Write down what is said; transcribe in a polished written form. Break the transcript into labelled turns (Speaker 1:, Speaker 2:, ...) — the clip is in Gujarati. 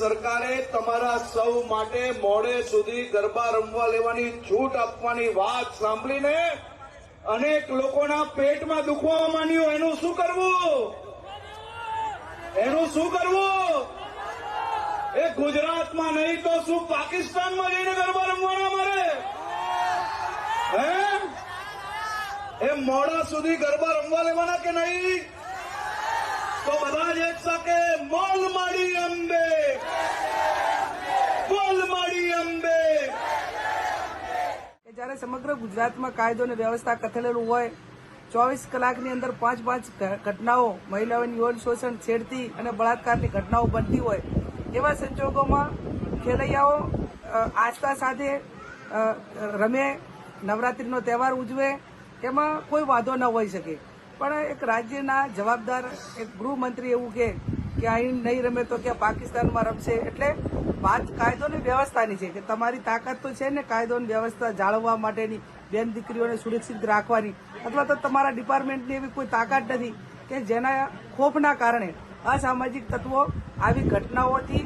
Speaker 1: સરકારે તમારા સૌ માટે મોડે સુધી ગરબા રમવા લેવાની છૂટ આપવાની વાત સાંભળીને અનેક લોકોના પેટમાં દુખવા માંડ્યું. એનું શું કરવું? એનું શું કરવું? એ ગુજરાતમાં નહીં તો શું પાકિસ્તાનમાં જઈને ગરબા રમવાના મારે? હે? એ મોડા સુધી ગરબા રમવા લેવાના કે નહીં? તો બધા જ એક સાથે બોલ માડી અંબે, બોલ માડી અંબે.
Speaker 2: જ્યારે સમગ્ર ગુજરાતમાં કાયદો અને વ્યવસ્થા કથલેલું હોય, 24 કલાકની અંદર 5 ઘટનાઓ મહિલાઓની યૌન શોષણ, છેડતી અને બળાત્કારની ઘટનાઓ બનતી હોય, એવા સંજોગોમાં ખેલૈયાઓ આસ્થા સાથે રમે, નવરાત્રીનો તહેવાર ઉજવે, એમાં કોઈ વાંધો ન હોઈ શકે. પણ એક રાજ્યના જવાબદાર એક ગૃહમંત્રી એવું કે અહીં નહીં રમે તો કે પાકિસ્તાનમાં રમશે. એટલે વાત કાયદો અને વ્યવસ્થાની છે કે તમારી તાકાત તો છે ને કાયદો અને વ્યવસ્થા જાળવવા માટેની, બેન દીકરીઓને સુરક્ષિત રાખવાની, અથવા તો તમારા ડિપાર્ટમેન્ટની એવી કોઈ તાકાત નથી કે જેના ખોફના કારણે અસામાજિક તત્વો આવી ઘટનાઓથી